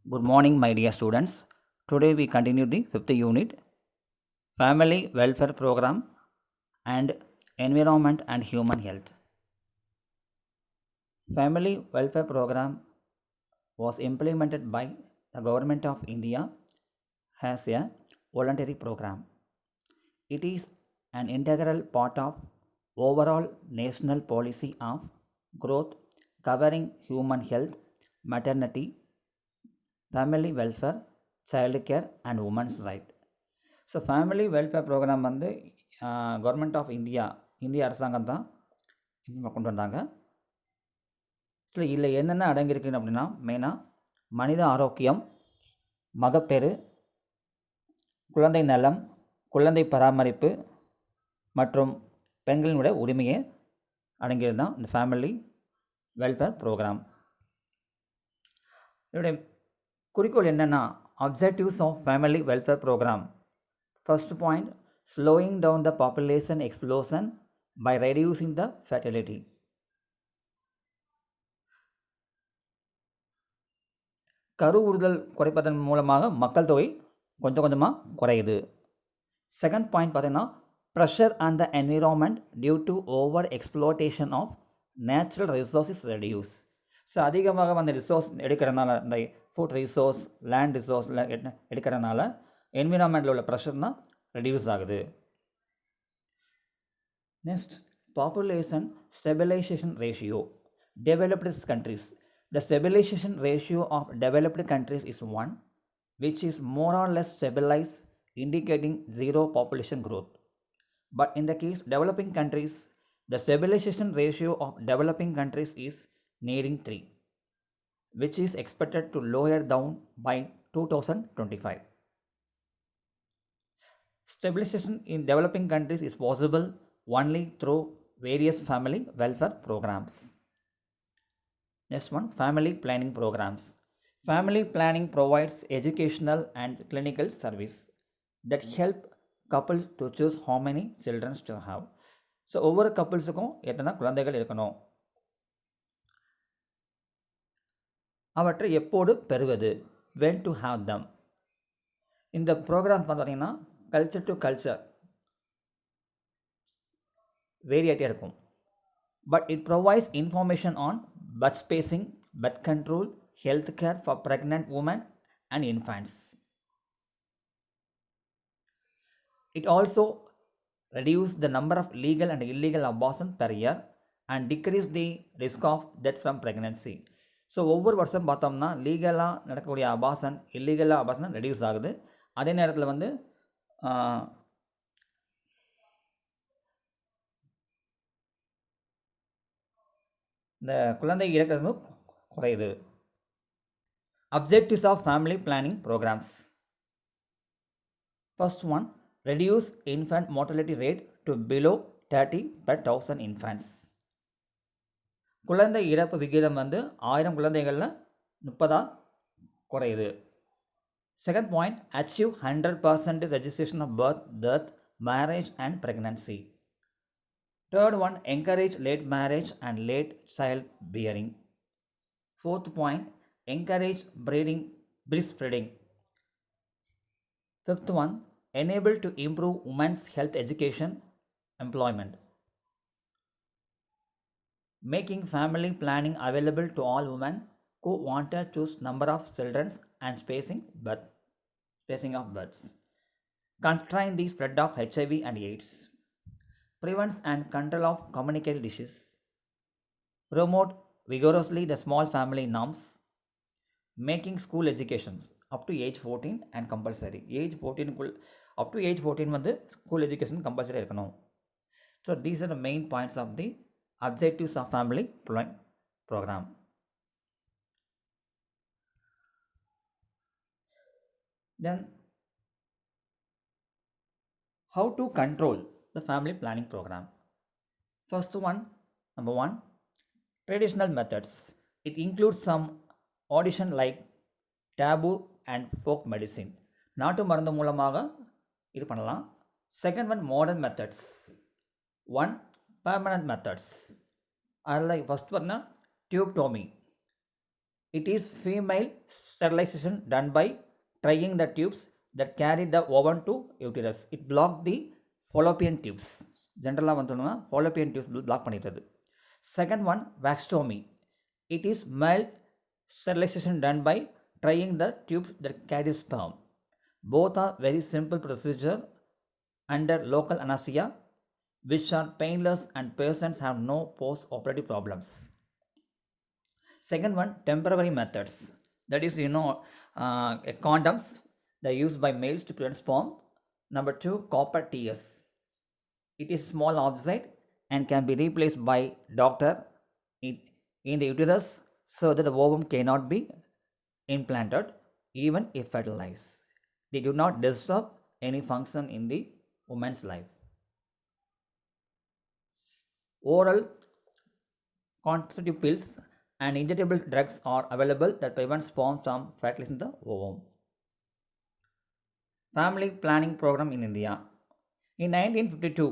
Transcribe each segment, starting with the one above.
Good morning, my dear students. Today we continue the fifth unit Family Welfare Program and Environment and Human Health. Family Welfare Program was implemented by the Government of India as a voluntary program. It is an integral part of overall national policy of growth covering human health, maternity, family welfare, child care and women's right. So family welfare programme வந்து government of இந்திய அரசாங்கம் தான் கொண்டு வந்தாங்க. So இதில் என்னென்ன அடங்கியிருக்குன்னு அப்படின்னா மெயினாக மனித ஆரோக்கியம், மகப்பேறு, குழந்தை நலம், குழந்தை பராமரிப்பு மற்றும் பெண்களினுடைய உரிமையை அடங்கியது தான் இந்த ஃபேமிலி வெல்ஃபேர் ப்ரோக்ராம். இதனுடைய குறிக்கோள் என்னென்னா objectives of family welfare programme. First point, slowing down the population explosion by reducing the fertility. கருவுறுதல் குறைப்பதன் மூலமாக மக்கள் தொகை கொஞ்சம் கொஞ்சமாக குறையுது. செகண்ட் பாயிண்ட் பார்த்தீங்கன்னா pressure on the environment due to over exploitation of natural resources reduce. So அதிகமாக அந்த ரிசோர்ஸ் எடுக்கிறதுனால இந்த ஃபுட் ரிசோர்ஸ், லேண்ட் ரிசோர்ஸ் எடுக்கிறதுனால என்விரான்மெண்ட்டில் உள்ள ப்ரெஷர் தான் ரெடியூஸ் ஆகுது. Next, population stabilisation ratio. Developed countries, the stabilisation ratio of developed countries is 1, which is more or less stabilized, indicating zero population growth. But in the case developing countries, the stabilization ratio of developing countries is nearing 3, which is expected to lower down by 2025. Stabilization in developing countries is possible only through various family welfare programs. Next one, family planning programs. Family planning provides educational and clinical service that help couples to choose how many children to have. So ஒவ்வொரு கப்புள்ஸுக்கும் எத்தனை குழந்தைகள் இருக்கணும், அவற்றை எப்போது பெறுவது, when to have them. இந்த program பார்த்தீங்கன்னா culture to culture வேரியேட்டியாக இருக்கும். But it provides information on birth spacing, birth control, health care for pregnant women and infants. It also reduce the number of legal and illegal abortion per year and decrease the risk of death from pregnancy. So ஒவ்வொரு வருஷம் பார்த்தோம்னா லீகலாக நடக்கக்கூடிய abortion, இல்லீகலாக abortion reduce ஆகுது. அதே நேரத்தில் வந்து இந்த குழந்தை இறக்கிறது குறையுது. Objectives of family planning programmes. First one, reduce infant mortality rate to below 30 per 1000 infants. குழந்தை இறப்பு விகிதம் வந்து 1000 குழந்தைகளில் 30 குறையுது. Second point, achieve 100% registration of birth, death, marriage and pregnancy. Third one, encourage late marriage and late child bearing. Fourth point, encourage breastfeeding. Fifth one, enable to improve women's health education, employment. Making family planning available to all women who want to choose number of children and spacing of births. Constrain the spread of HIV and AIDS. Prevents and control of communicable disease. Promote vigorously the small family norms. Making school education up to age 14 and compulsory. Age 14 up to age 14 வந்து school education compulsory இருக்கணும். So these are the main points of the objectives of family programme. Then how to control the family planning program. First one, number one, traditional methods. It includes some audition like taboo and folk medicine. நாட்டு மருந்து மூலமாக இது பண்ணலாம். Second one, modern methods. One, permanent methods. அதில் first பார்த்தீங்கன்னா டியூப்டோமி. It is female sterilization done by tying the tubes that carry the ovum to uterus. It blocked the fallopian tubes. ஜென்ரலாக வந்துன்னா fallopian tubes block பண்ணிட்டது. Second one, vaxotomy. It is male sterilization done by tying the tubes that carry sperm. Both are very simple procedure under local anesthesia, which are painless and patients have no post-operative problems. Second one, temporary methods. That is, condoms that are used by males to prevent sperm. Number two, copper TS. It is small object and can be replaced by doctor in the uterus so that the ovum cannot be implanted even if fertilized. They do not disturb any function in the woman's life. Oral contraceptive pills and injectable drugs are available that prevent sperm from fertilizing the ovum. Family planning program in India. In 1952,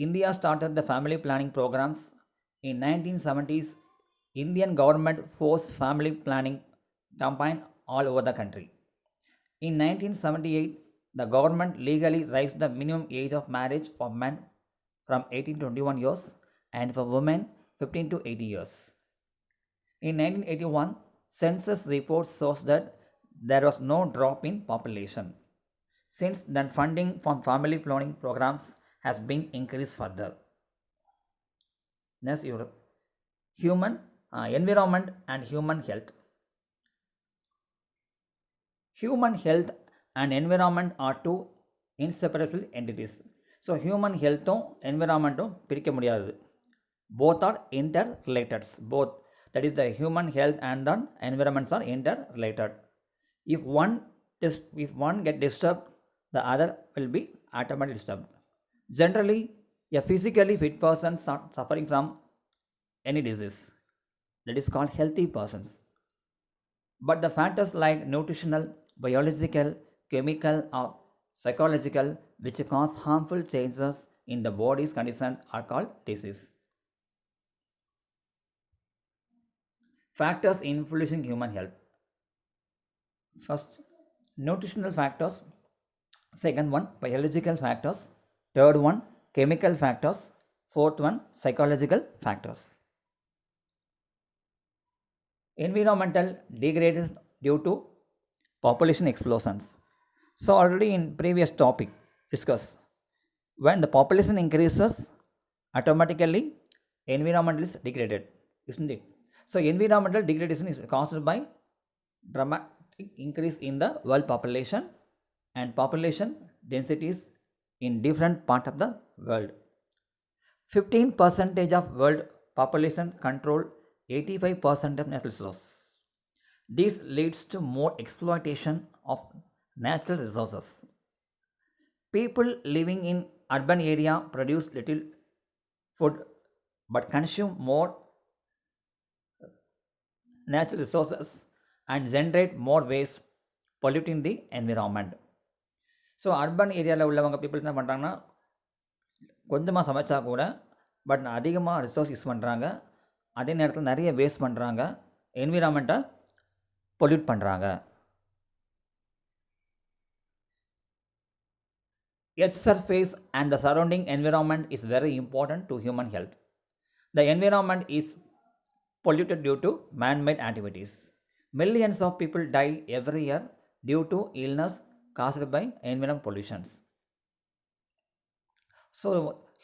India started the family planning programs. In 1970s, Indian government forced family planning campaign all over the country. In 1978, the government legally raised the minimum age of marriage for men from 18 to 21 years and for women 15 to 80 years. In 1981, census reports shows that there was no drop in population. Since then, funding from family planning programs has been increased further. Next, human environment and human health. Human health and environment are two inseparable entities. So, human health environment பிரிக்க முடியாது. Both are interrelated. Both, that is, the human health and the environments are interrelated. If one get disturbed, the other will be automatically disturbed. Generally, a physically fit person suffering from any disease, that is called healthy persons. But the factors like nutritional, biological, chemical or psychological which cause harmful changes in the body's condition are called disease. Factors influencing human health. First, nutritional factors. Second one, biological factors. Third one, chemical factors. Fourth one, psychological factors. Environmental degradation due to population explosions. So already in previous topic discussed, when the population increases, automatically environment is degraded, isn't it? So environmental degradation is caused by dramatic increase in the world population and population densities in different part of the world. 15% of world population control 85% of natural resources. This leads to more exploitation of natural resources. People living in urban area produce little food but consume more natural resources and generate more waste, polluting the environment. So urban ஏரியாவில் உள்ளவங்க people என்ன பண்ணுறாங்கன்னா கொஞ்சமாக சமைச்சா கூட but அதிகமாக resource use பண்ணுறாங்க, அதே நேரத்தில் நிறைய வேஸ்ட் பண்ணுறாங்க, என்விரான்மெண்ட்டை பொல்யூட் பண்ணுறாங்க. Earth's surface and the surrounding environment is very important to human health. The environment is polluted due to man-made activities. Millions of people die every year due to illness caused by environment pollutions. So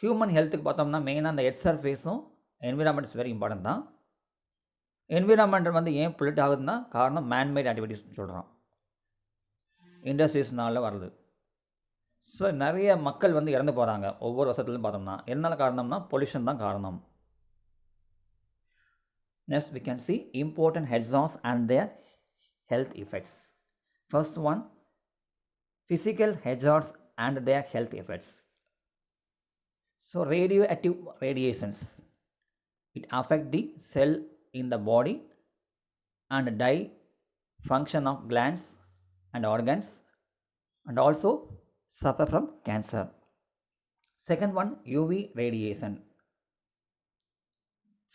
human ஹெல்த்துக்கு பார்த்தோம்னா மெயினாக அந்த earth சர்ஃபேஸும் environment is very important தான். Environment வந்து ஏன் pollute ஆகுதுன்னா காரணம் மேன்மேட் ஆக்டிவிட்டிஸ்னு சொல்கிறோம், இண்டஸ்ட்ரீஸ்னால வருது. ஸோ நிறைய மக்கள் வந்து இறந்து போகிறாங்க ஒவ்வொரு வருஷத்துலையும் பார்த்தோம்னா. எதனால் காரணம்னா பொல்யூஷன் தான் காரணம். Next we can see important hazards and their health effects. First one, physical hazards and their health effects. So radioactive radiations, it affect the cell in the body and die function of glands and organs and also suffer from cancer. Second one, UV radiation,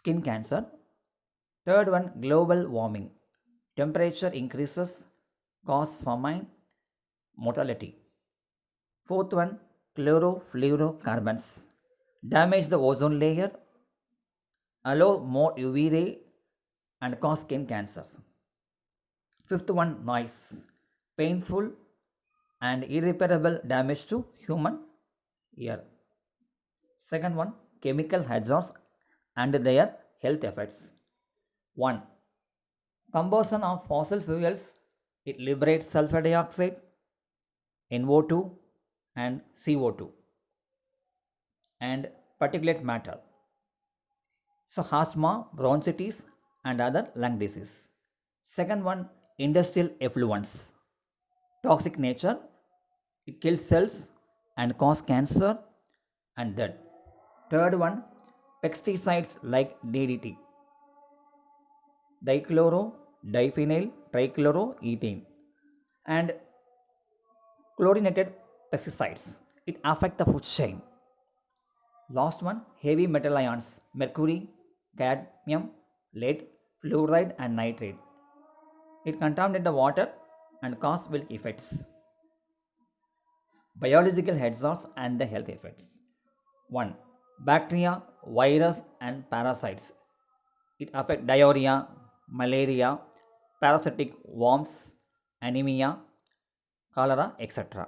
skin cancer. Third one, global warming, Temperature increases, cause famine, mortality. Fourth one, chlorofluorocarbons damage the ozone layer, allow more UV ray, and cause skin cancers. Fifth one, noise, painful and irreparable damage to human ear. Second one, chemical hazards and their health effects. 1. Combustion of fossil fuels, it liberates sulfur dioxide, NO2 and CO2 and particulate matter. So asthma, bronchitis and other lung disease. Second one, industrial effluents. Toxic nature, it kills cells and cause cancer and death. Third one, pesticides like DDT, dichloro, diphenyl, trichloroethane, and chlorinated pesticides. It affect the food chain. Last one, heavy metal ions, mercury, cadmium, lead, fluoride, and nitrate. It contaminate the water and cause health effects. Biological hazards and the health effects. 1. Bacteria, virus, and parasites. It affect diarrhea, malaria, parasitic worms, anemia, cholera, etc.